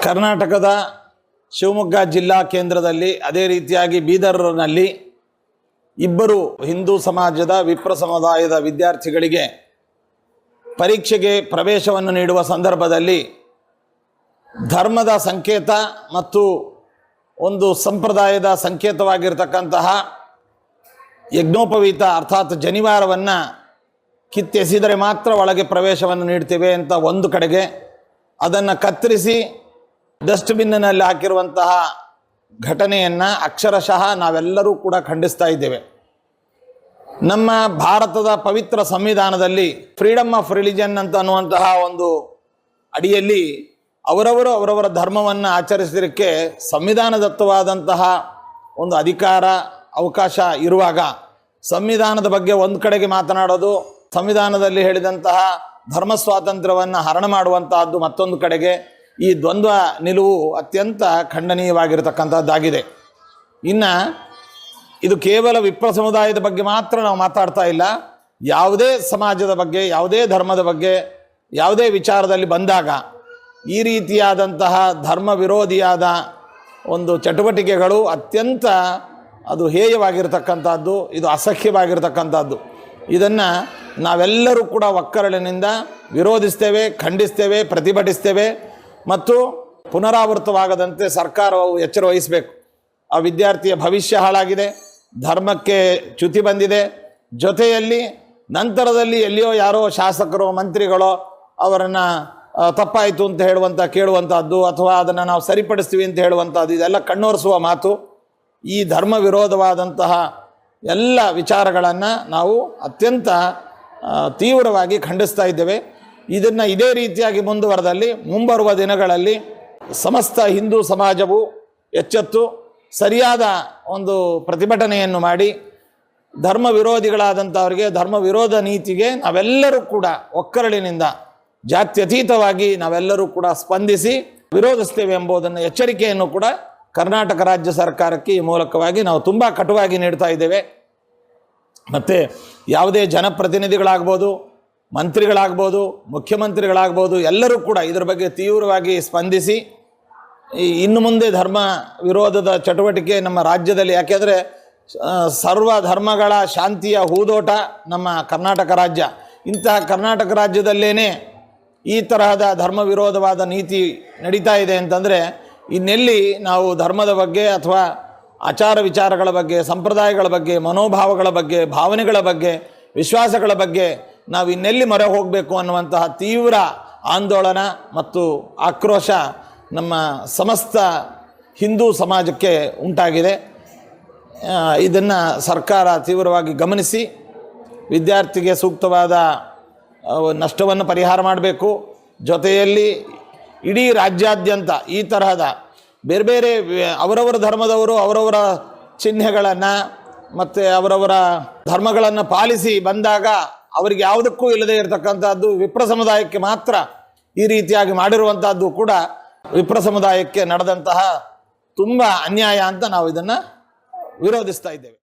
ಕರ್ನಾಟಕದ ಶಿವಮೊಗ್ಗ ಜಿಲ್ಲಾ ಕೇಂದ್ರದಲ್ಲಿ ಅದೇ ರೀತಿಯಾಗಿ ಬೀದರ್ನಲ್ಲಿ ಇಬ್ಬರು ಹಿಂದೂ ಸಮಾಜದ ವಿಪ್ರ ಸಮುದಾಯದ ವಿದ್ಯಾರ್ಥಿಗಳಿಗೆ ಪರೀಕ್ಷೆಗೆ ಪ್ರವೇಶವನ್ನು ನೀಡುವ ಸಂದರ್ಭದಲ್ಲಿ ಧರ್ಮದ ಸಂಕೇತ ಮತ್ತು ಒಂದು ಸಂಪ್ರದಾಯದ ಸಂಕೇತವಾಗಿರತಕ್ಕಂತಹ ಯಜ್ಞೋಪವೀತ ಅರ್ಥಾತ್ ಜನಿವಾರವನ್ನು ಕಿತ್ತೆಸೆದರೆ ಮಾತ್ರ ಒಳಗೆ ಪ್ರವೇಶವನ್ನು ನೀಡ್ತೇವೆ ಅಂತ ಒಂದು ಕಡೆಗೆ, ಅದನ್ನು ಕತ್ತರಿಸಿ ಡಸ್ಟ್ಬಿನ್ನಲ್ಲಿ ಹಾಕಿರುವಂತಹ ಘಟನೆಯನ್ನು ಅಕ್ಷರಶಃ ನಾವೆಲ್ಲರೂ ಕೂಡ ಖಂಡಿಸ್ತಾ ಇದ್ದೇವೆ. ನಮ್ಮ ಭಾರತದ ಪವಿತ್ರ ಸಂವಿಧಾನದಲ್ಲಿ ಫ್ರೀಡಮ್ ಆಫ್ ರಿಲಿಜನ್ ಅಂತ ಅನ್ನುವಂತಹ ಒಂದು ಅಡಿಯಲ್ಲಿ ಅವರವರ ಧರ್ಮವನ್ನು ಆಚರಿಸಲಿಕ್ಕೆ ಸಂವಿಧಾನದತ್ತವಾದಂತಹ ಒಂದು ಅಧಿಕಾರ ಅವಕಾಶ ಇರುವಾಗ ಸಂವಿಧಾನದ ಬಗ್ಗೆ ಒಂದು ಕಡೆಗೆ ಮಾತನಾಡೋದು, ಸಂವಿಧಾನದಲ್ಲಿ ಹೇಳಿದಂತಹ ಧರ್ಮ ಸ್ವಾತಂತ್ರ್ಯವನ್ನು ಹರಣ ಮಾಡುವಂತಹದ್ದು ಮತ್ತೊಂದು ಕಡೆಗೆ, ಈ ದ್ವಂದ್ವ ನಿಲುವು ಅತ್ಯಂತ ಖಂಡನೀಯವಾಗಿರತಕ್ಕಂಥದ್ದಾಗಿದೆ. ಇನ್ನು ಇದು ಕೇವಲ ವಿಪ್ರ ಸಮುದಾಯದ ಬಗ್ಗೆ ಮಾತ್ರ ನಾವು ಮಾತಾಡ್ತಾ ಇಲ್ಲ, ಯಾವುದೇ ಸಮಾಜದ ಬಗ್ಗೆ, ಯಾವುದೇ ಧರ್ಮದ ಬಗ್ಗೆ, ಯಾವುದೇ ವಿಚಾರದಲ್ಲಿ ಬಂದಾಗ ಈ ರೀತಿಯಾದಂತಹ ಧರ್ಮ ವಿರೋಧಿಯಾದ ಒಂದು ಚಟುವಟಿಕೆಗಳು ಅತ್ಯಂತ ಅದು ಹೇಯವಾಗಿರ್ತಕ್ಕಂಥದ್ದು, ಇದು ಅಸಹ್ಯವಾಗಿರ್ತಕ್ಕಂಥದ್ದು. ಇದನ್ನು ನಾವೆಲ್ಲರೂ ಕೂಡ ಒಕ್ಕರಳಿನಿಂದ ವಿರೋಧಿಸ್ತೇವೆ, ಖಂಡಿಸ್ತೇವೆ, ಪ್ರತಿಭಟಿಸ್ತೇವೆ ಮತ್ತು ಪುನರಾವರ್ತವಾಗದಂತೆ ಸರ್ಕಾರವು ಎಚ್ಚರ ವಹಿಸಬೇಕು. ಆ ವಿದ್ಯಾರ್ಥಿಯ ಭವಿಷ್ಯ ಹಾಳಾಗಿದೆ, ಧರ್ಮಕ್ಕೆ ಚ್ಯುತಿ ಬಂದಿದೆ, ಜೊತೆಯಲ್ಲಿ ನಂತರದಲ್ಲಿ ಎಲ್ಲಿಯೋ ಯಾರೋ ಶಾಸಕರು ಮಂತ್ರಿಗಳೋ ಅವರನ್ನು ತಪ್ಪಾಯಿತು ಅಂತ ಕೇಳುವಂಥದ್ದು ಅಥವಾ ಅದನ್ನು ನಾವು ಸರಿಪಡಿಸ್ತೀವಿ ಅಂತ ಹೇಳುವಂಥದ್ದು, ಇದೆಲ್ಲ ಕಣ್ಣೋರಿಸುವ ಮಾತು. ಈ ಧರ್ಮ ವಿರೋಧವಾದಂತಹ ಎಲ್ಲ ವಿಚಾರಗಳನ್ನು ನಾವು ಅತ್ಯಂತ ತೀವ್ರವಾಗಿ ಖಂಡಿಸ್ತಾ ಇದ್ದೇವೆ. ಇದನ್ನು ಇದೇ ರೀತಿಯಾಗಿ ಮುಂದುವರೆದಲ್ಲಿ ಮುಂಬರುವ ದಿನಗಳಲ್ಲಿ ಸಮಸ್ತ ಹಿಂದೂ ಸಮಾಜವು ಎಚ್ಚೆತ್ತು ಸರಿಯಾದ ಒಂದು ಪ್ರತಿಭಟನೆಯನ್ನು ಮಾಡಿ ಧರ್ಮ ವಿರೋಧಿಗಳಾದಂಥವರಿಗೆ, ಧರ್ಮ ವಿರೋಧ ನೀತಿಗೆ ನಾವೆಲ್ಲರೂ ಕೂಡ ಒಕ್ಕರಳಿನಿಂದ ಜಾತ್ಯತೀತವಾಗಿ ನಾವೆಲ್ಲರೂ ಕೂಡ ಸ್ಪಂದಿಸಿ ವಿರೋಧಿಸ್ತೇವೆ ಎಂಬುದನ್ನು ಎಚ್ಚರಿಕೆಯನ್ನು ಕೂಡ ಕರ್ನಾಟಕ ರಾಜ್ಯ ಸರ್ಕಾರಕ್ಕೆ ಈ ಮೂಲಕವಾಗಿ ನಾವು ತುಂಬ ಕಟುವಾಗಿ ನೀಡ್ತಾ ಇದ್ದೇವೆ. ಮತ್ತು ಯಾವುದೇ ಜನಪ್ರತಿನಿಧಿಗಳಾಗ್ಬೋದು, ಮಂತ್ರಿಗಳಾಗ್ಬೋದು, ಮುಖ್ಯಮಂತ್ರಿಗಳಾಗ್ಬೋದು, ಎಲ್ಲರೂ ಕೂಡ ಇದರ ಬಗ್ಗೆ ತೀವ್ರವಾಗಿ ಸ್ಪಂದಿಸಿ ಇನ್ನು ಮುಂದೆ ಧರ್ಮ ವಿರೋಧದ ಚಟುವಟಿಕೆ ನಮ್ಮ ರಾಜ್ಯದಲ್ಲಿ, ಯಾಕೆಂದರೆ ಸರ್ವ ಧರ್ಮಗಳ ಶಾಂತಿಯ ಹೂದೋಟ ನಮ್ಮ ಕರ್ನಾಟಕ ರಾಜ್ಯ. ಇಂತಹ ಕರ್ನಾಟಕ ರಾಜ್ಯದಲ್ಲೇ ಈ ತರಹದ ಧರ್ಮ ವಿರೋಧವಾದ ನೀತಿ ನಡೀತಾ ಇದೆ ಅಂತಂದರೆ ಇನ್ನೆಲ್ಲಿ ನಾವು ಧರ್ಮದ ಬಗ್ಗೆ ಅಥವಾ ಆಚಾರ ವಿಚಾರಗಳ ಬಗ್ಗೆ, ಸಂಪ್ರದಾಯಗಳ ಬಗ್ಗೆ, ಮನೋಭಾವಗಳ ಬಗ್ಗೆ, ಭಾವನೆಗಳ ಬಗ್ಗೆ, ವಿಶ್ವಾಸಗಳ ಬಗ್ಗೆ ನಾವು ಇನ್ನೆಲ್ಲಿ ಮೊರೆ ಹೋಗಬೇಕು ಅನ್ನುವಂತಹ ತೀವ್ರ ಆಂದೋಲನ ಮತ್ತು ಆಕ್ರೋಶ ನಮ್ಮ ಸಮಸ್ತ ಹಿಂದೂ ಸಮಾಜಕ್ಕೆ ಉಂಟಾಗಿದೆ. ಇದನ್ನು ಸರ್ಕಾರ ತೀವ್ರವಾಗಿ ಗಮನಿಸಿ ವಿದ್ಯಾರ್ಥಿಗೆ ಸೂಕ್ತವಾದ ನಷ್ಟವನ್ನು ಪರಿಹಾರ ಮಾಡಬೇಕು. ಜೊತೆಯಲ್ಲಿ ಇಡೀ ರಾಜ್ಯಾದ್ಯಂತ ಈ ತರಹದ ಬೇರೆ ಬೇರೆ ಅವರವರ ಧರ್ಮದವರು ಅವರವರ ಚಿಹ್ನೆಗಳನ್ನು ಮತ್ತು ಅವರವರ ಧರ್ಮಗಳನ್ನು ಪಾಲಿಸಿ ಬಂದಾಗ ಅವರಿಗೆ ಯಾವುದಕ್ಕೂ ಇಲ್ಲದೆ ಇರತಕ್ಕಂಥದ್ದು ವಿಪ್ರ ಸಮುದಾಯಕ್ಕೆ ಮಾತ್ರ ಈ ರೀತಿಯಾಗಿ ಮಾಡಿರುವಂಥದ್ದು ಕೂಡ ವಿಪ್ರ ಸಮುದಾಯಕ್ಕೆ ನಡೆದಂತಹ ತುಂಬ ಅನ್ಯಾಯ ಅಂತ ನಾವು ಇದನ್ನು ವಿರೋಧಿಸ್ತಾ ಇದ್ದೇವೆ.